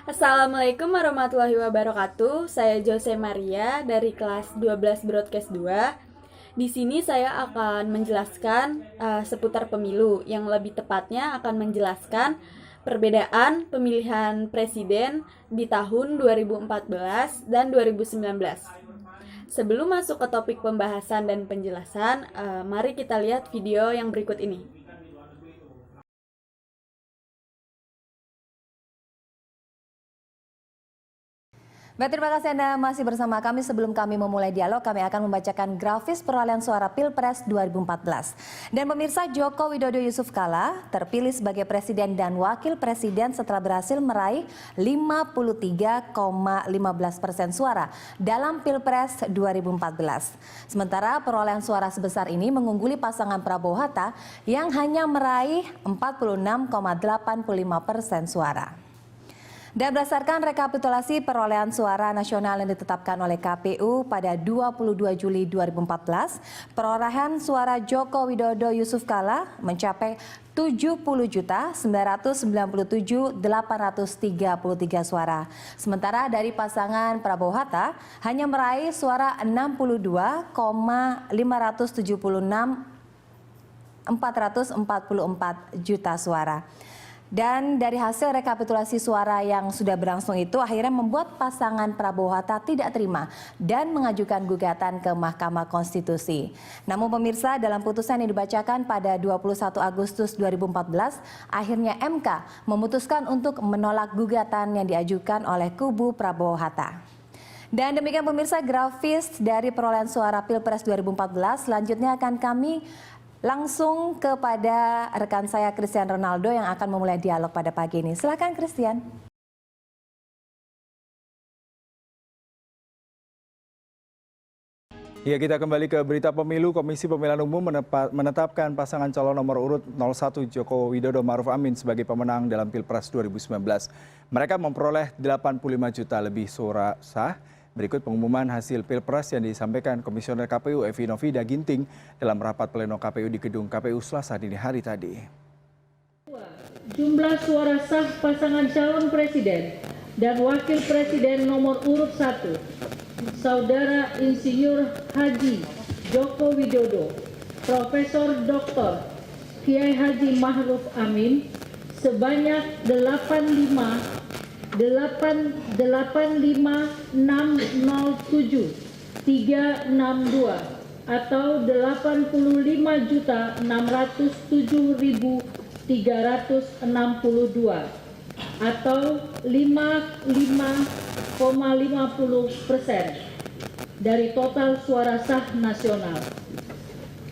Assalamualaikum warahmatullahi wabarakatuh. Saya Jose Maria dari kelas 12 Broadcast 2. Di sini saya akan menjelaskan seputar pemilu, yang lebih tepatnya akan menjelaskan perbedaan pemilihan presiden di tahun 2014 dan 2019. Sebelum masuk ke topik pembahasan dan penjelasan, mari kita lihat video yang berikut ini. Baik, terima kasih Anda masih bersama kami. Sebelum kami memulai dialog, kami akan membacakan grafis perolehan suara Pilpres 2014. Dan pemirsa, Joko Widodo Yusuf Kala terpilih sebagai Presiden dan Wakil Presiden setelah berhasil meraih 53,15% suara dalam Pilpres 2014. Sementara perolehan suara sebesar ini mengungguli pasangan Prabowo Hatta yang hanya meraih 46,85% suara. Dan berdasarkan rekapitulasi perolehan suara nasional yang ditetapkan oleh KPU pada 22 Juli 2014, perolehan suara Joko Widodo Yusuf Kala mencapai 70.997.833 suara. Sementara dari pasangan Prabowo Hatta hanya meraih suara 62,576.444 juta suara. Dan dari hasil rekapitulasi suara yang sudah berlangsung itu akhirnya membuat pasangan Prabowo Hatta tidak terima dan mengajukan gugatan ke Mahkamah Konstitusi. Namun pemirsa, dalam putusan yang dibacakan pada 21 Agustus 2014, akhirnya MK memutuskan untuk menolak gugatan yang diajukan oleh kubu Prabowo Hatta. Dan demikian pemirsa grafis dari perolehan suara Pilpres 2014. Selanjutnya akan kami langsung kepada rekan saya Christian Ronaldo yang akan memulai dialog pada pagi ini. Silakan Christian. Ya, kita kembali ke berita pemilu. Komisi Pemilihan Umum menetapkan pasangan calon nomor urut 01 Joko Widodo Ma'ruf Amin sebagai pemenang dalam Pilpres 2019. Mereka memperoleh 85 juta lebih suara sah. Berikut pengumuman hasil Pilpres yang disampaikan Komisioner KPU Evi Novida Ginting dalam rapat pleno KPU di gedung KPU Selasa dini hari tadi. Jumlah suara sah pasangan calon presiden dan wakil presiden nomor urut 1, Saudara Insinyur Haji Joko Widodo, Profesor Dr. Kiai Haji Ma'ruf Amin sebanyak 85.607.362 atau 85.607.362 atau 55,50% dari total suara sah nasional.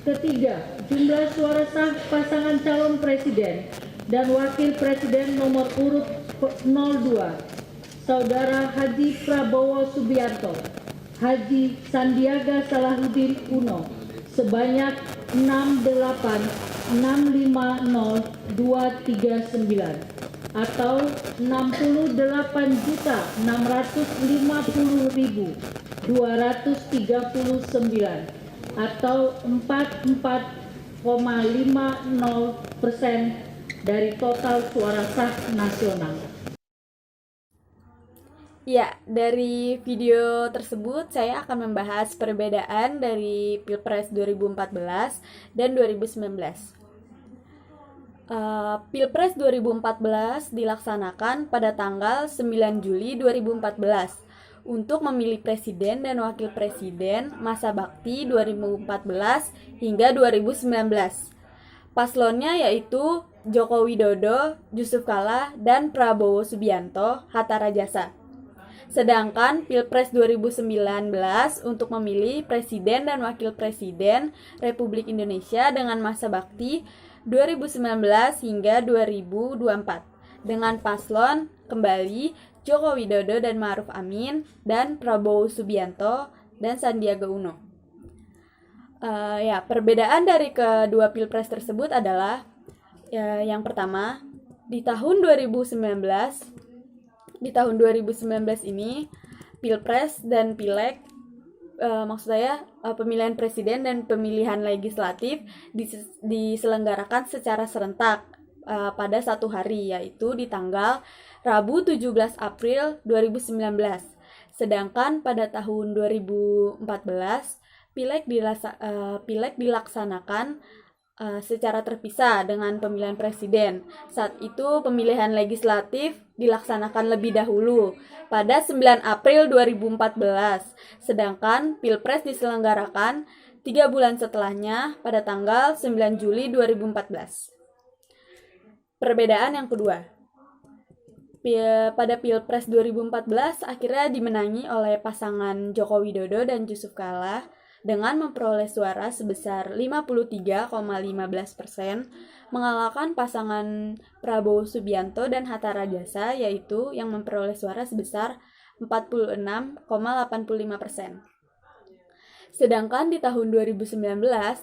Ketiga, jumlah suara sah pasangan calon presiden dan wakil presiden nomor urut 02, Saudara Haji Prabowo Subianto, Haji Sandiaga Salahuddin Uno sebanyak 68.650.239 atau 68.650.239 atau 44,50% dari total suara sah nasional. Ya, dari video tersebut saya akan membahas perbedaan dari Pilpres 2014 dan 2019. Pilpres 2014 dilaksanakan pada tanggal 9 Juli 2014 untuk memilih presiden dan wakil presiden masa bakti 2014 hingga 2019. Paslonnya yaitu Joko Widodo, Yusuf Kala, dan Prabowo Subianto Hatta Rajasa. Sedangkan Pilpres 2019 untuk memilih presiden dan wakil presiden Republik Indonesia dengan masa bakti 2019 hingga 2024 dengan paslon kembali Joko Widodo dan Ma'ruf Amin dan Prabowo Subianto dan Sandiaga Uno. Perbedaan dari kedua Pilpres tersebut adalah yang pertama, di tahun 2019 ini Pilpres dan Pileg, pemilihan presiden dan pemilihan legislatif diselenggarakan secara serentak pada satu hari, yaitu di tanggal Rabu 17 April 2019. Sedangkan pada tahun 2014, pileg dilaksanakan secara terpisah dengan pemilihan presiden. Saat itu pemilihan legislatif dilaksanakan lebih dahulu pada 9 April 2014, sedangkan Pilpres diselenggarakan 3 bulan setelahnya pada tanggal 9 Juli 2014. Perbedaan yang kedua, pada Pilpres 2014 akhirnya dimenangi oleh pasangan Joko Widodo dan Yusuf Kala dengan memperoleh suara sebesar 53,15%, mengalahkan pasangan Prabowo Subianto dan Hatta Rajasa, yaitu yang memperoleh suara sebesar 46,85%. Sedangkan di tahun 2019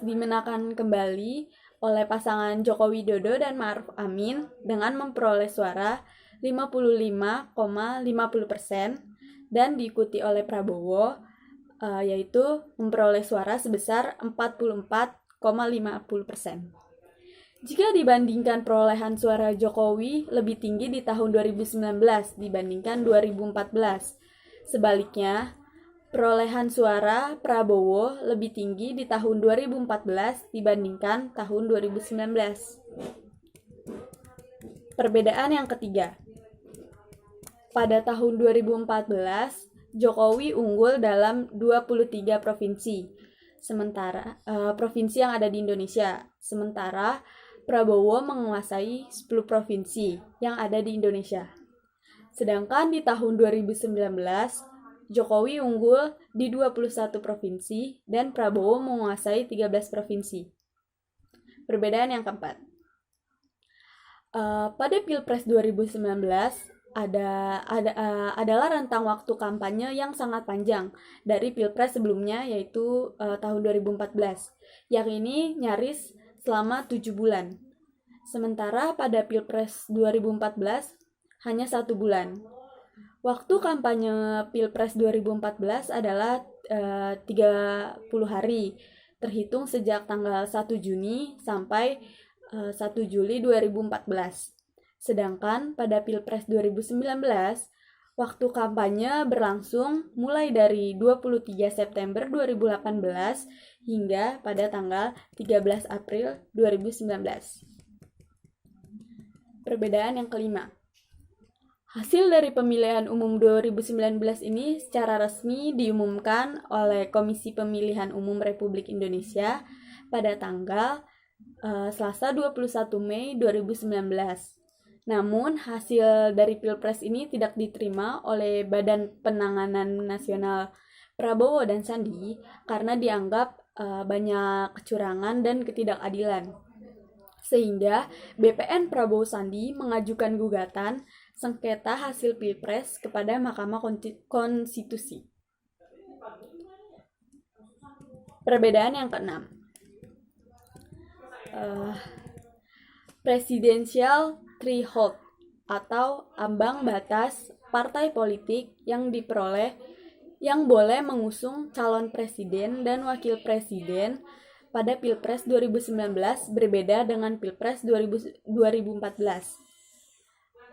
dimenangkan kembali oleh pasangan Joko Widodo dan Ma'ruf Amin dengan memperoleh suara 55,50% dan diikuti oleh Prabowo yaitu memperoleh suara sebesar 44,50%. Jika dibandingkan perolehan suara Jokowi lebih tinggi di tahun 2019 dibandingkan 2014. Sebaliknya, perolehan suara Prabowo lebih tinggi di tahun 2014 dibandingkan tahun 2019. Perbedaan yang ketiga. Pada tahun 2014, Jokowi unggul dalam 23 provinsi. Sementara provinsi yang ada di Indonesia. Sementara Prabowo menguasai 10 provinsi yang ada di Indonesia. Sedangkan di tahun 2019, Jokowi unggul di 21 provinsi dan Prabowo menguasai 13 provinsi. Perbedaan yang keempat. Pada Pilpres 2019 adalah rentang waktu kampanye yang sangat panjang dari Pilpres sebelumnya, yaitu tahun 2014, yang ini nyaris selama 7 bulan. Sementara pada Pilpres 2014 hanya 1 bulan. Waktu kampanye Pilpres 2014 adalah 30 hari, terhitung sejak tanggal 1 Juni sampai 1 Juli 2014. Sedangkan pada Pilpres 2019, waktu kampanye berlangsung mulai dari 23 September 2018 hingga pada tanggal 13 April 2019. Perbedaan yang kelima. Hasil dari pemilihan umum 2019 ini secara resmi diumumkan oleh Komisi Pemilihan Umum Republik Indonesia pada tanggal Selasa 21 Mei 2019. Namun, hasil dari Pilpres ini tidak diterima oleh Badan Penanganan Nasional Prabowo dan Sandi karena dianggap banyak kecurangan dan ketidakadilan. Sehingga BPN Prabowo Sandi mengajukan gugatan sengketa hasil Pilpres kepada Mahkamah Konstitusi. Perbedaan yang keenam. Presidential threshold atau ambang batas partai politik yang boleh mengusung calon presiden dan wakil presiden pada Pilpres 2019 berbeda dengan Pilpres 2014.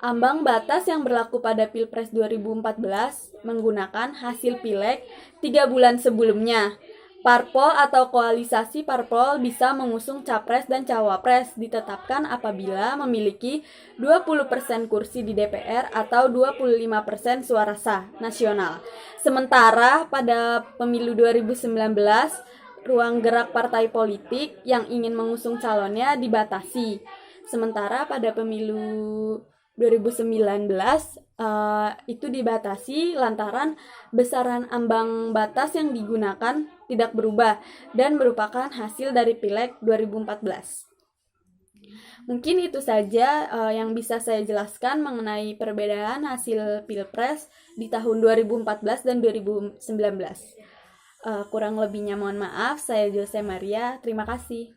Ambang batas yang berlaku pada Pilpres 2014 menggunakan hasil pileg 3 bulan sebelumnya. Parpol atau koalisasi parpol bisa mengusung capres dan cawapres ditetapkan apabila memiliki 20% kursi di DPR atau 25% suara sah nasional. Sementara pada pemilu 2019, ruang gerak partai politik yang ingin mengusung calonnya dibatasi. Sementara pada pemilu 2019 itu dibatasi lantaran besaran ambang batas yang digunakan tidak berubah dan merupakan hasil dari Pileg 2014. Mungkin itu saja yang bisa saya jelaskan mengenai perbedaan hasil Pilpres di tahun 2014 dan 2019. Kurang lebihnya mohon maaf, saya Jose Maria, terima kasih.